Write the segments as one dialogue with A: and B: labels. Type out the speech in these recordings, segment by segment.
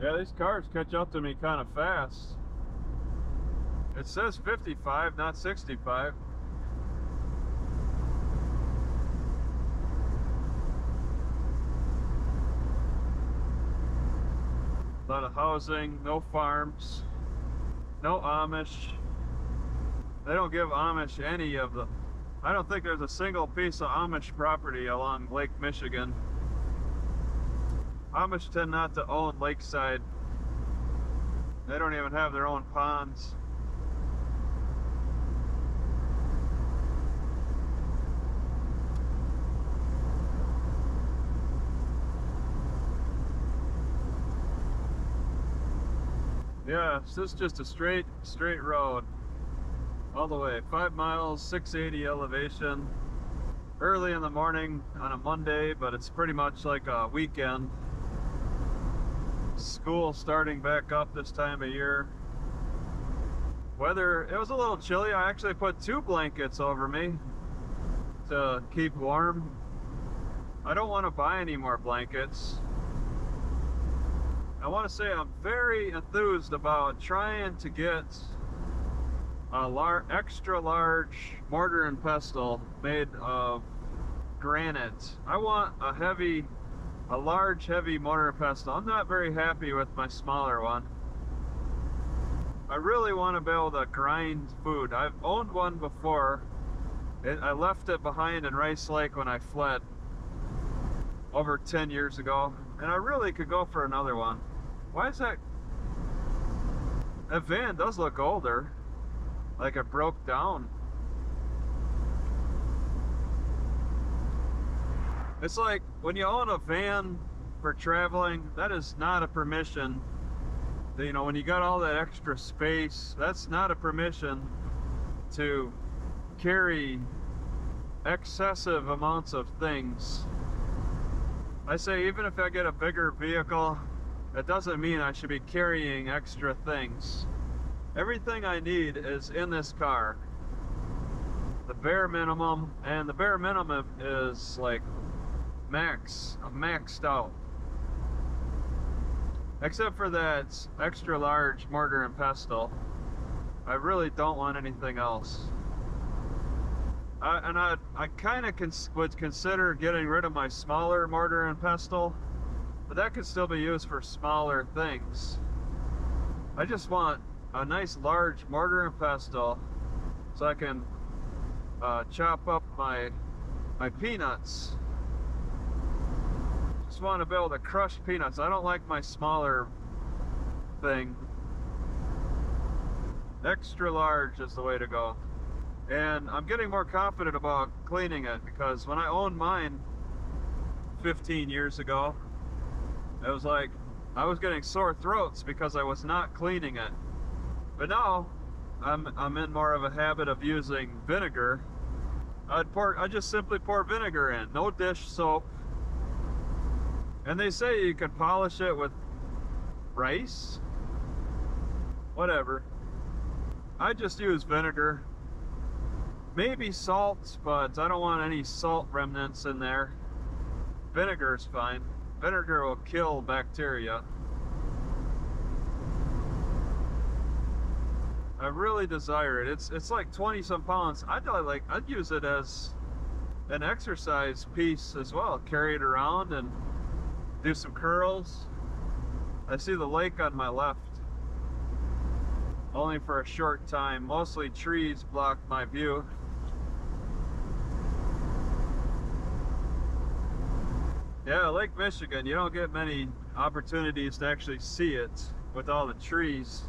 A: Yeah, these cars catch up to me kind of fast. It says 55, not 65. A lot of housing, no farms, no Amish. They don't give Amish any of the... I don't think there's a single piece of Amish property along Lake Michigan. Amish tend not to own lakeside. They don't even have their own ponds. Yeah, this is just a straight road all the way. 5 miles, 680 elevation. Early in the morning on a Monday, but it's pretty much like a weekend. School starting back up this time of year. Weather, it was a little chilly. I actually put 2 blankets over me to keep warm. I don't want to buy any more blankets. I want to say I'm very enthused about trying to get a extra large mortar and pestle made of granite. I want a large heavy mortar and pestle. I'm not very happy with my smaller one. I really want to be able to grind food. I've owned one before. I left it behind in Rice Lake when I fled over 10 years ago, and I really could go for another one. Why is that? That van does look older, like it broke down. It's like when you own a van for traveling, that is not a permission. You know, when you got all that extra space, that's not a permission to carry excessive amounts of things. I say even if I get a bigger vehicle, that doesn't mean I should be carrying extra things. Everything I need is in this car. The bare minimum, and the bare minimum is like I'm maxed out. Except for that extra large mortar and pestle. I really don't want anything else. I kind of would consider getting rid of my smaller mortar and pestle, but that could still be used for smaller things. I just want a nice large mortar and pestle so I can chop up my peanuts. Just want to be able to crush peanuts. I don't like my smaller thing. Extra large is the way to go. And I'm getting more confident about cleaning it, because when I owned mine 15 years ago, it was like I was getting sore throats because I was not cleaning it. But now I'm in more of a habit of using vinegar. I just simply pour vinegar in, no dish soap. And they say you can polish it with rice, whatever. I just use vinegar, maybe salt, but I don't want any salt remnants in there. Vinegar is fine. Vinegar will kill bacteria. I really desire it. It's like 20 some pounds. I'd use it as an exercise piece as well. Carry it around and do some curls. I see the lake on my left. Only for a short time. Mostly trees block my view. Yeah, Lake Michigan, you don't get many opportunities to actually see it with all the trees.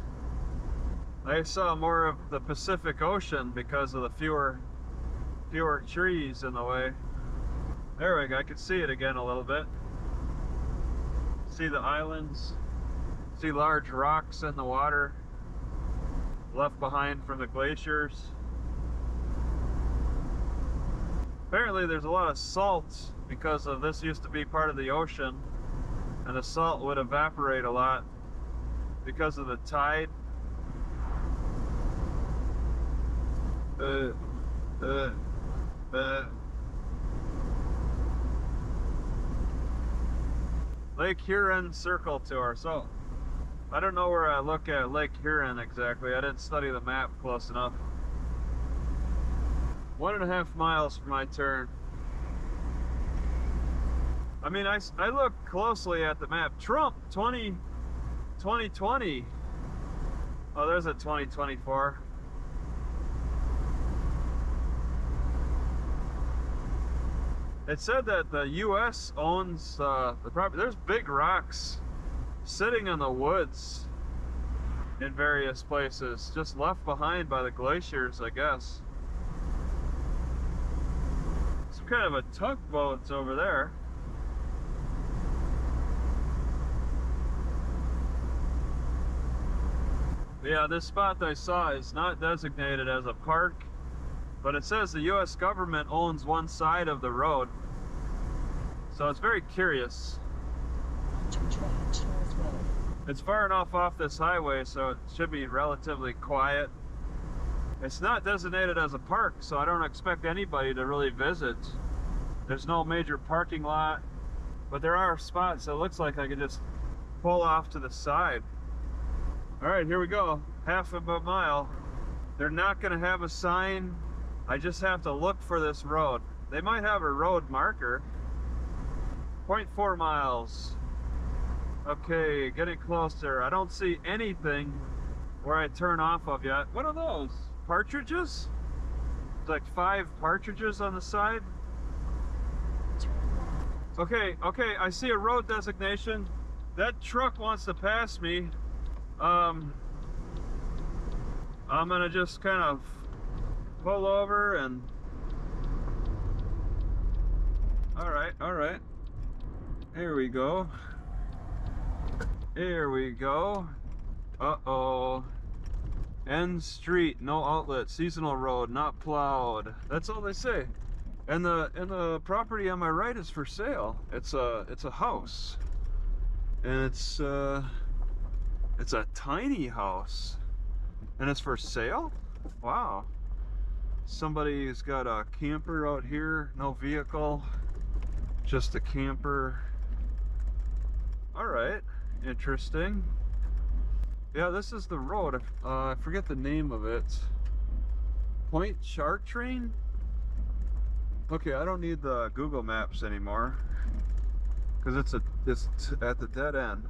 A: I saw more of the Pacific Ocean because of the fewer trees in the way. There we go, I can see it again a little bit. See the islands, see large rocks in the water left behind from the glaciers. Apparently there's a lot of salt because of this used to be part of the ocean, and the salt would evaporate a lot because of the tide. Lake Huron Circle Tour. So I don't know where I look at Lake Huron exactly. I didn't study the map close enough. 1.5 miles for my turn. I mean, I look closely at the map. Trump 2020. Oh, there's a 2024. It said that the U.S. owns the property. There's big rocks sitting in the woods in various places, just left behind by the glaciers, I guess. Some kind of a tugboat's over there. Yeah, this spot that I saw is not designated as a park, but it says the U.S. government owns one side of the road. So it's very curious. It's far enough off this highway, so it should be relatively quiet. It's not designated as a park, so I don't expect anybody to really visit. There's no major parking lot, but there are spots that looks like I could just pull off to the side. All right, here we go. Half of a mile. They're not gonna have a sign. I just have to look for this road. They might have a road marker. 0.4 miles. Okay, getting closer. I don't see anything where I turn off of yet. What are those? Partridges? It's like 5 partridges on the side. Okay, I see a road designation. That truck wants to pass me. I'm gonna just kind of pull over and all right, here we go, uh-oh. End street, no outlet, seasonal road, not plowed. That's all they say. And the property on my right is for sale. It's a house, and it's a tiny house, and it's for sale. Wow. Somebody's got a camper out here, no vehicle, just a camper. All right, interesting. Yeah, this is the road. I forget the name of it. Pontchartrain? Okay, I don't need the Google Maps anymore because it's at the dead end.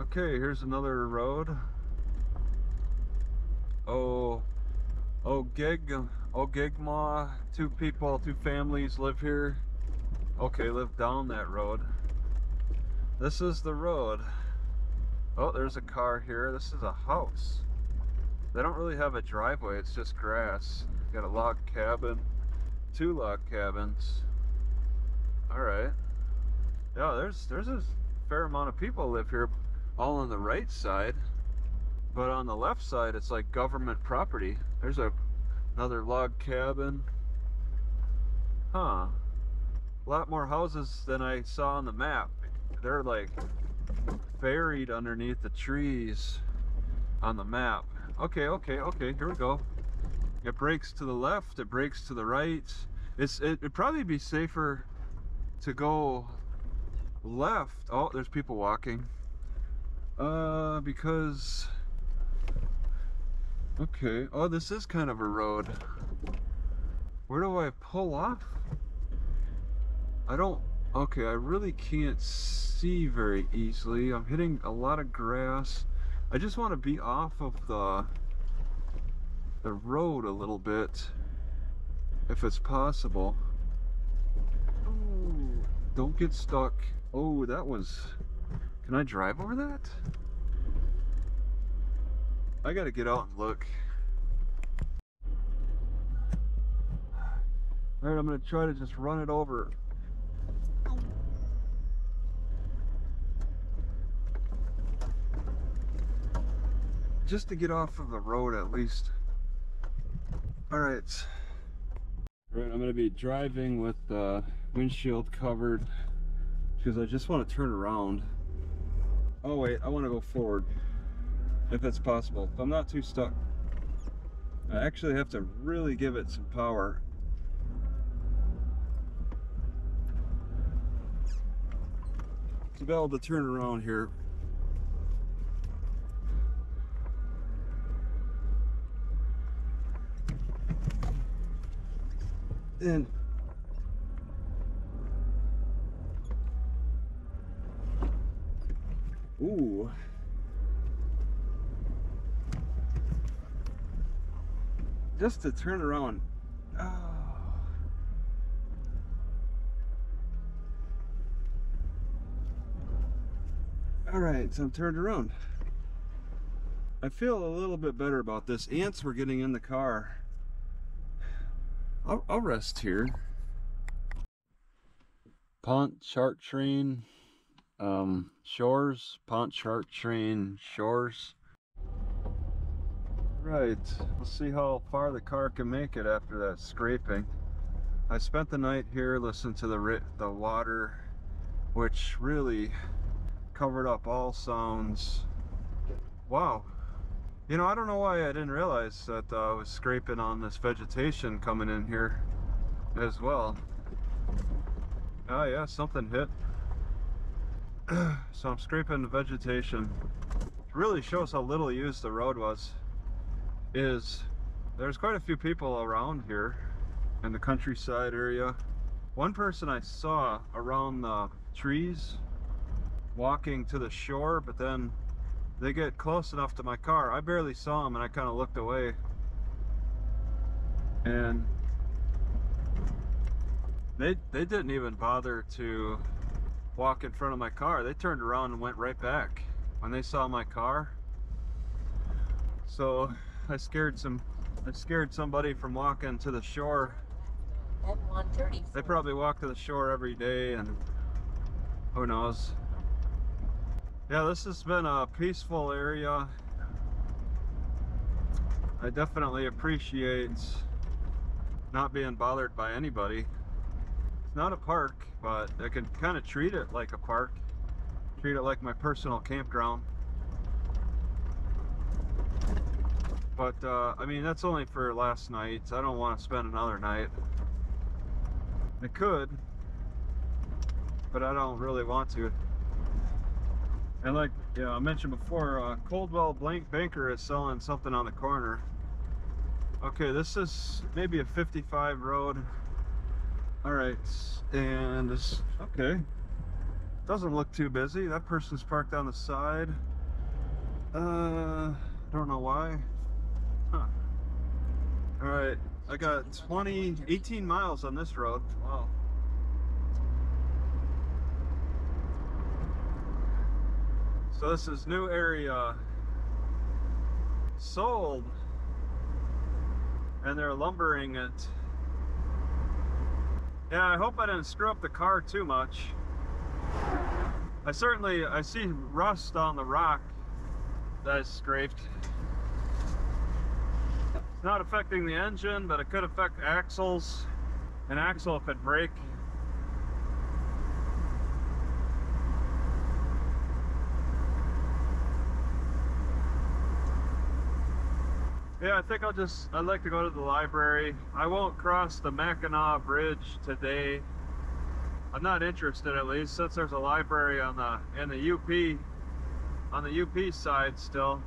A: Okay, here's another road. Ogigma, 2 people, 2 families live here. Okay, live down that road. This is the road. Oh, there's a car here. This is a house. They don't really have a driveway, it's just grass. Got a log cabin, 2 log cabins. All right. Yeah, there's a fair amount of people live here, all on the right side. But on the left side, it's like government property. There's another log cabin. Huh. A lot more houses than I saw on the map. They're like buried underneath the trees on the map. Okay, here we go. It breaks to the left, it breaks to the right. It'd probably be safer to go left. Oh, there's people walking. Because... Okay, oh, this is kind of a road. Where do I pull off? Okay, I really can't see very easily. I'm hitting a lot of grass. I just want to be off of the road a little bit, if it's possible. Oh, don't get stuck. Oh, that was... Can I drive over that? I gotta get out and look. Alright, I'm gonna try to just run it over. Just to get off of the road at least. Alright. Alright, I'm gonna be driving with the windshield covered because I just want to turn around. Oh wait, I want to go forward. If it's possible, if I'm not too stuck. I actually have to really give it some power. To be able to turn around here And ooh. Just to turn around. Oh. All right, so I'm turned around. I feel a little bit better about this. Ants were getting in the car. I'll rest here. Pontchartrain Shores. Pontchartrain Shores. Right, let's see how far the car can make it after that scraping. I spent the night here listening to the water, which really covered up all sounds. Wow. You know, I don't know why I didn't realize that I was scraping on this vegetation coming in here as well. Oh yeah, something hit. So I'm scraping the vegetation. It really shows how little used the road was. There's quite a few people around here in the countryside area. One person I saw around the trees walking to the shore, but then they get close enough to my car. I barely saw them and I kind of looked away. And they didn't even bother to walk in front of my car. They turned around and went right back when they saw my car. So I scared somebody from walking to the shore. They probably walk to the shore every day, and who knows. Yeah, this has been a peaceful area. I definitely appreciate not being bothered by anybody. It's not a park, but I can kind of treat it like a park. Treat it like my personal campground. But I mean, that's only for last night. I don't want to spend another night. I could, but I don't really want to. And like I mentioned before, Coldwell Banker is selling something on the corner. Okay, this is maybe a 55 road. All right, and this, okay, doesn't look too busy. That person's parked on the side. Don't know why. Huh. All right, I got 18 miles on this road. Wow. So this is new area sold, and they're lumbering it. Yeah, I hope I didn't screw up the car too much. I see rust on the rock that is scraped. It's not affecting the engine, but it could affect axles. An axle could break. Yeah, I think I'd like to go to the library. I won't cross the Mackinac Bridge today. I'm not interested, at least, since there's a library on the UP side still.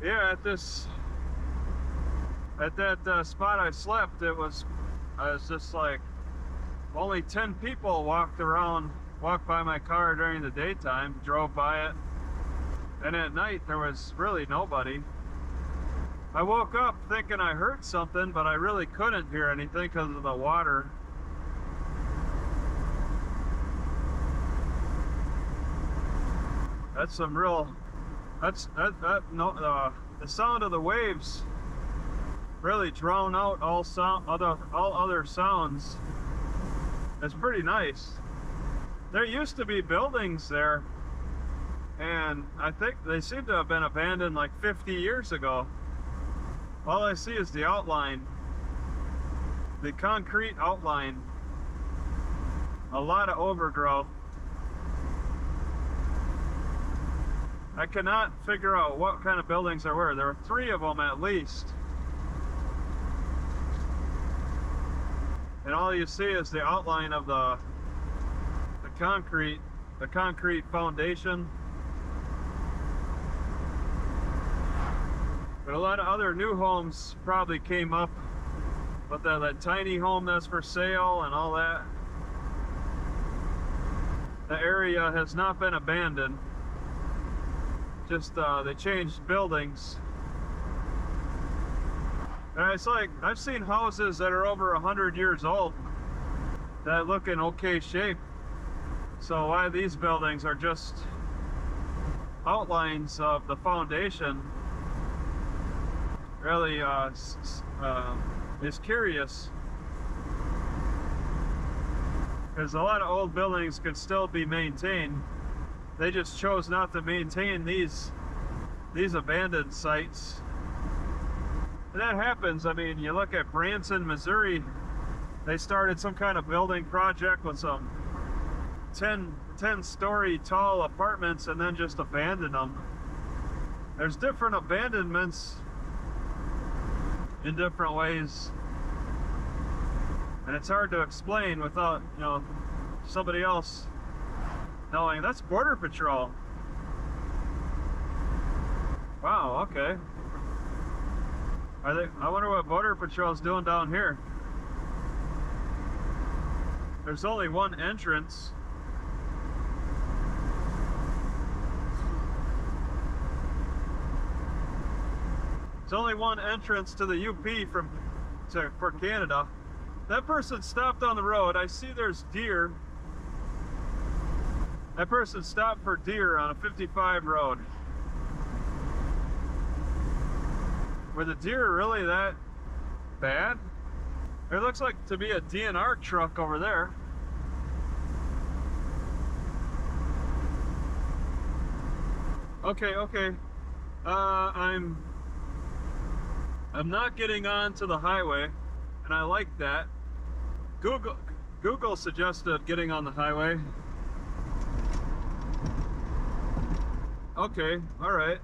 A: Yeah, at that spot I slept, I was just like, only 10 people walked by my car during the daytime, drove by it. And at night, there was really nobody. I woke up thinking I heard something, but I really couldn't hear anything because of the water. That's some real, the sound of the waves really drown out all other sounds. It's pretty nice. There used to be buildings there, and I think they seem to have been abandoned like 50 years ago. All I see is the outline, the concrete outline, a lot of overgrowth. I cannot figure out what kind of buildings there were. There were 3 of them at least. And all you see is the outline of the concrete foundation. But a lot of other new homes probably came up But that tiny home that's for sale and all that, the area has not been abandoned. Just they changed buildings. And it's like, I've seen houses that are over 100 years old that look in okay shape. So why these buildings are just outlines of the foundation really is curious. Because a lot of old buildings could still be maintained. They just chose not to maintain these abandoned sites. And that happens. I mean, you look at Branson, Missouri, they started some kind of building project with some 10-story tall apartments and then just abandoned them. There's different abandonments in different ways. And it's hard to explain without, you know, somebody else knowing. That's Border Patrol. Wow, okay. I wonder what Border Patrol's doing down here. There's only one entrance. There's only one entrance to the UP for Canada. That person stopped on the road. I see there's deer. That person stopped for deer on a 55 road. Were the deer really that bad? There looks like to be a DNR truck over there. Okay. I'm not getting onto the highway, and I like that. Google suggested getting on the highway. Okay, all right.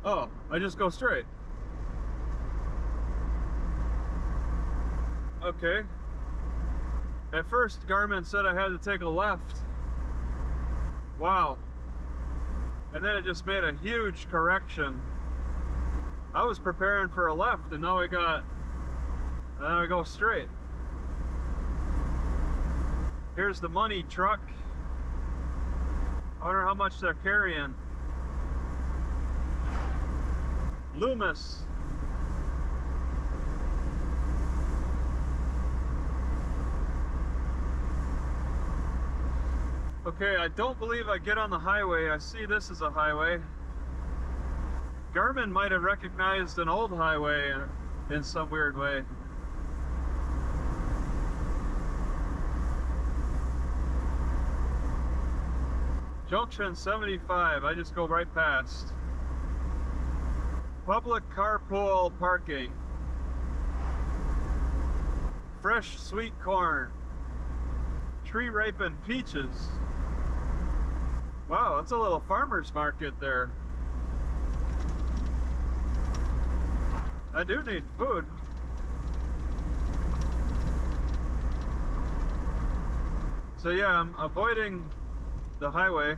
A: Oh, I just go straight. Okay. At first, Garmin said I had to take a left. Wow. And then it just made a huge correction. I was preparing for a left, and now we go straight. Here's the money truck. I wonder how much they're carrying. Loomis. Okay, I don't believe I get on the highway. I see this is a highway. Garmin might have recognized an old highway in some weird way. Junction 75, I just go right past. Public carpool parking. Fresh sweet corn. Tree ripened peaches. Wow, it's a little farmer's market there. I do need food. So yeah, I'm avoiding the highway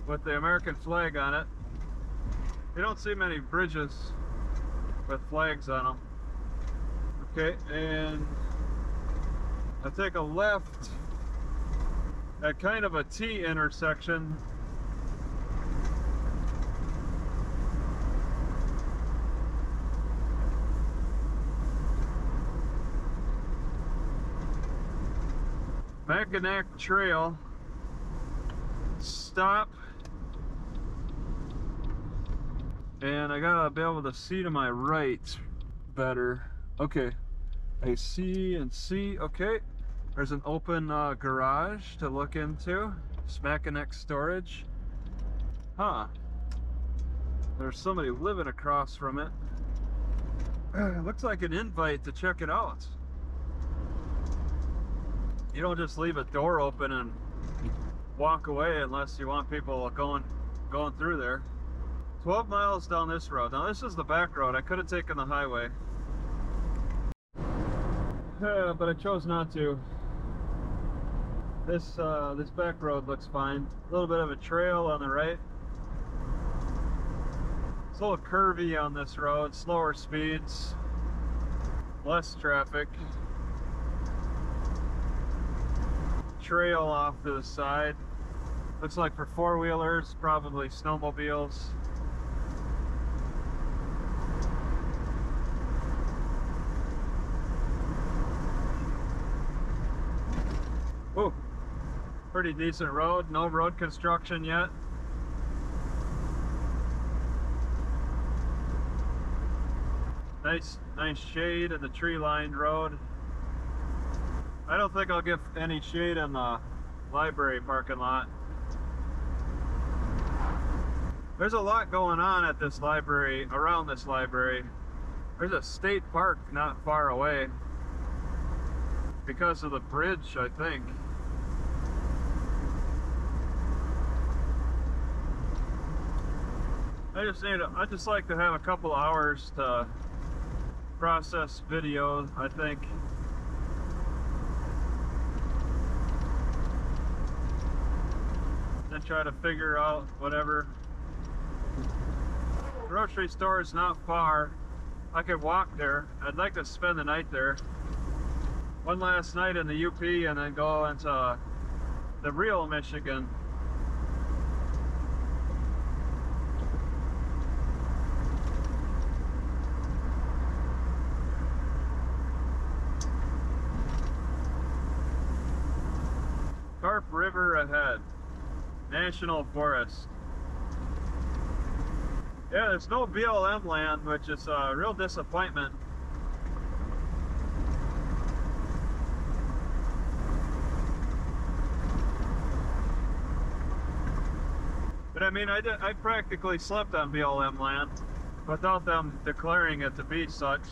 A: with the American flag on it. You don't see many bridges with flags on them. Okay, and I take a left at kind of a T intersection. Mackinac Trail. Stop. And I gotta be able to see to my right better. Okay, I see and see. Okay, there's an open garage to look into. Mackinac storage. Huh. There's somebody living across from it. Looks like an invite to check it out. You don't just leave a door open and walk away unless you want people going through there. 12 miles down this road. Now this is the back road. I could have taken the highway, but I chose not to. This back road looks fine. A little bit of a trail on the right. It's a little curvy on this road, slower speeds, less traffic. Trail off to the side. Looks like for four-wheelers, probably snowmobiles. Ooh, pretty decent road, no road construction yet. Nice shade in the tree-lined road. I don't think I'll get any shade in the library parking lot. There's a lot going on at this library, around this library. There's a state park not far away because of the bridge, I think. I just like to have a couple hours to process video, I think. Then try to figure out whatever. Grocery store is not far. I could walk there. I'd like to spend the night there. One last night in the UP and then go into the real Michigan. Carp River ahead. National Forest. Yeah, there's no BLM land, which is a real disappointment. But I mean, I practically slept on BLM land without them declaring it to be such.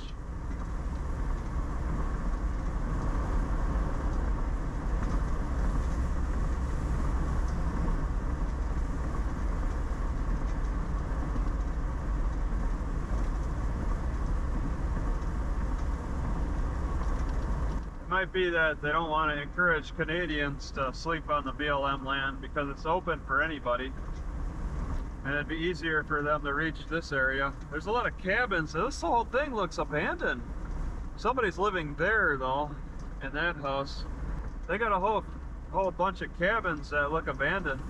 A: Might be that they don't want to encourage Canadians to sleep on the BLM land because it's open for anybody, and it'd be easier for them to reach this area. There's a lot of cabins. This whole thing looks abandoned. Somebody's living there though, in that house. They got a whole bunch of cabins that look abandoned.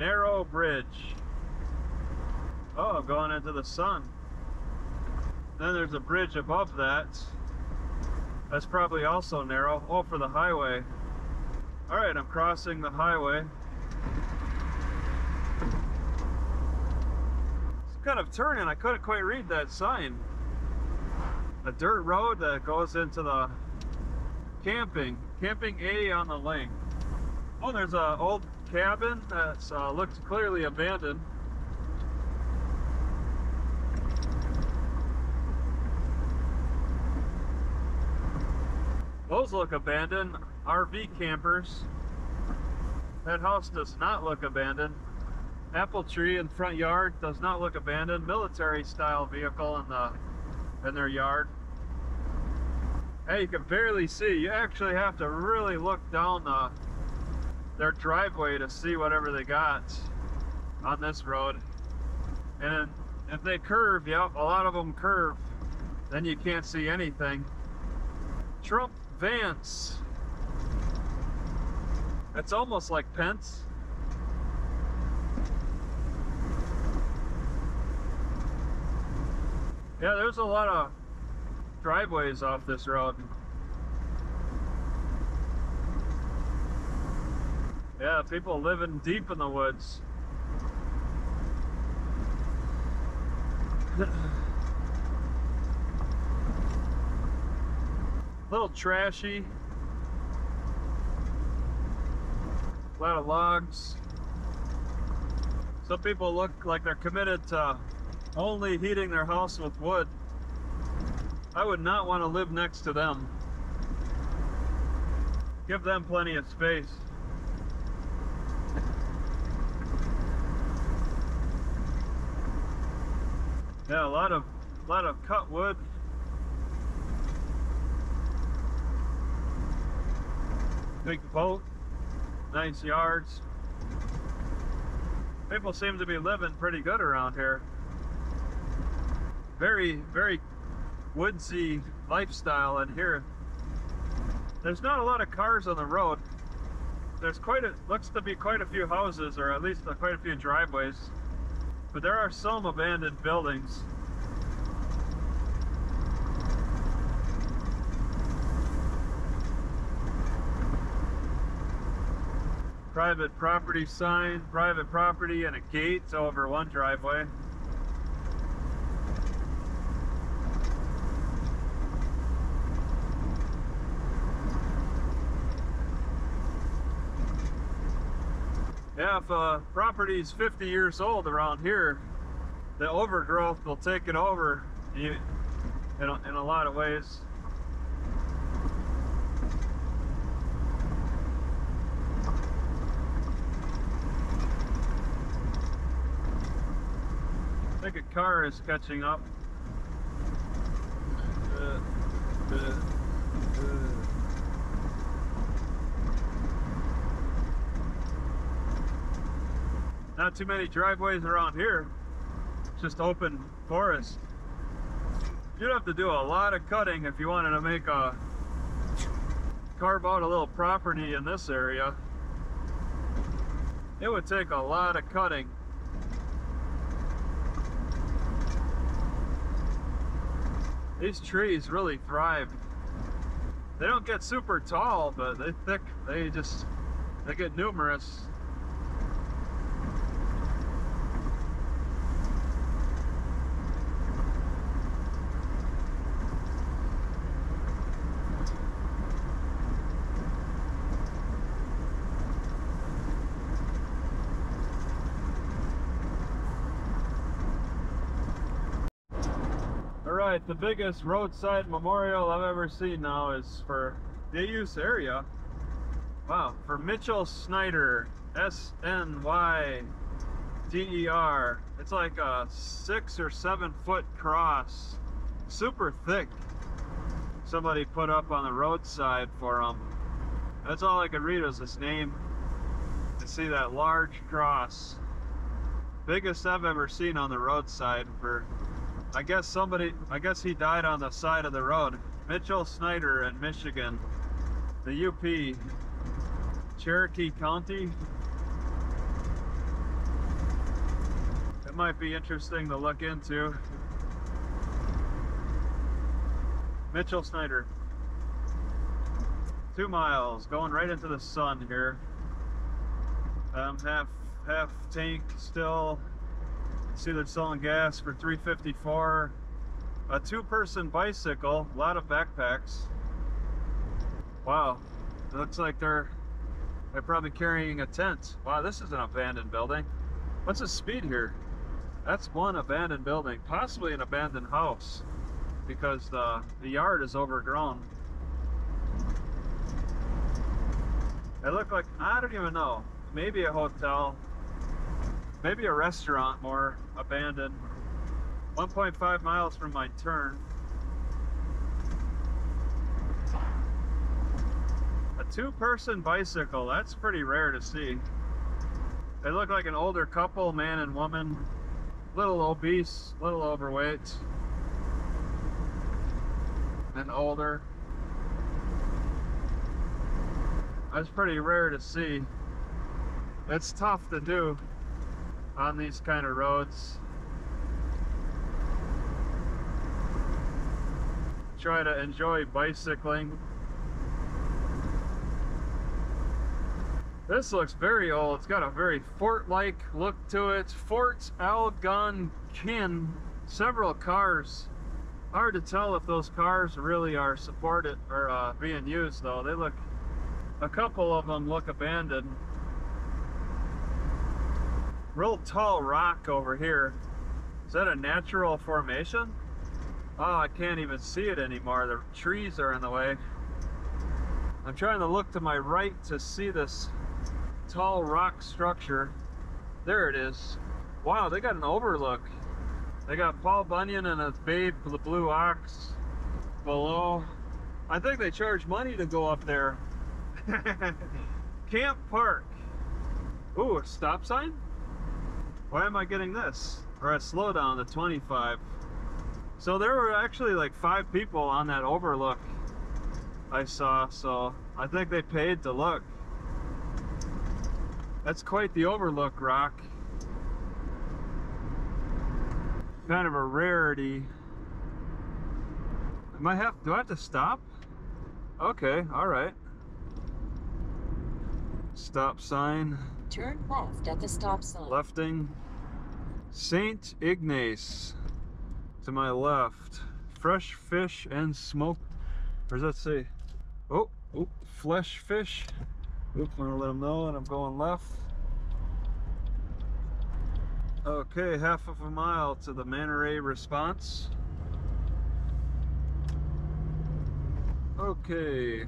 A: Narrow bridge. Oh, going into the sun. Then there's a bridge above that. That's probably also narrow. Oh, for the highway. Alright, I'm crossing the highway. It's kind of turning. I couldn't quite read that sign. A dirt road that goes into the camping. Camping A on the link. Oh, there's an old cabin that looks clearly abandoned. Those look abandoned. RV campers. That house does not look abandoned. Apple tree in front yard does not look abandoned. Military style vehicle in their yard. Hey, you can barely see. You actually have to really look down their driveway to see whatever they got on this road. And if they curve, yep, a lot of them curve, then you can't see anything. Trump Vance. It's almost like Pence. Yeah, there's a lot of driveways off this road. Yeah, people living deep in the woods. Little trashy. A lot of logs. Some people look like they're committed to only heating their house with wood. I would not want to live next to them. Give them plenty of space. Yeah, a lot of cut wood. Big boat, nice yards. People seem to be living pretty good around here. Very, very woodsy lifestyle in here. There's not a lot of cars on the road. There's looks to be quite a few houses, or at least quite a few driveways. But there are some abandoned buildings. Private property sign, private property, and a gate over one driveway. Yeah, if a property is 50 years old around here, the overgrowth will take it over in a lot of ways. I think a car is catching up. Not too many driveways around here. It's just open forest. You'd have to do a lot of cutting if you wanted to carve out a little property in this area. It would take a lot of cutting. These trees really thrive. They don't get super tall, but they're thick. They get numerous. Alright, the biggest roadside memorial I've ever seen now is for the use area. Wow, for Mitchell Snyder, S-N-Y-D-E-R. It's like a 6 or 7 foot cross, super thick. Somebody put up on the roadside for him. That's all I could read was his name. To see that large cross. Biggest I've ever seen on the roadside for, I guess he died on the side of the road. Mitchell Snyder in Michigan, the UP, Cherokee County. It might be interesting to look into. Mitchell Snyder. 2 miles, going right into the sun here. Half tank still. See they're selling gas for $3.54. A 2-person bicycle, a lot of backpacks. Wow, it looks like they're probably carrying a tent. Wow, this is an abandoned building. What's the speed here? That's one abandoned building, possibly an abandoned house, because the yard is overgrown. It looked like, I don't even know, maybe a hotel. Maybe a restaurant, more abandoned. 1.5 miles from my turn. A 2-person bicycle, that's pretty rare to see. They look like an older couple, man and woman. Little obese, little overweight. And older. That's pretty rare to see. It's tough to do on these kind of roads. Try to enjoy bicycling. This looks very old. It's got a very fort-like look to it. Fort Algonquin. Several cars. Hard to tell if those cars really are supported or being used though. They look, a couple of them look abandoned. Real tall rock over here. Is that a natural formation? Oh, I can't even see it anymore. The trees are in the way. I'm trying to look to my right to see this tall rock structure. There it is. Wow, they got an overlook. They got Paul Bunyan and his babe, the blue ox, below. I think they charge money to go up there. Camp Park. Ooh, a stop sign? Why am I getting this? Or a slowdown to 25. So there were actually like 5 people on that overlook I saw, so I think they paid to look. That's quite the overlook, Rock. Kind of a rarity. Do I have to stop? Okay, alright. Stop sign.
B: Turn left at the stop sign.
A: Lefting. St. Ignace to my left. Fresh fish and smoked. Where does that say? Oh, flesh fish. Oop, I'm gonna let them know, and I'm going left. Okay, half of a mile to the Manta Ray response. Okay,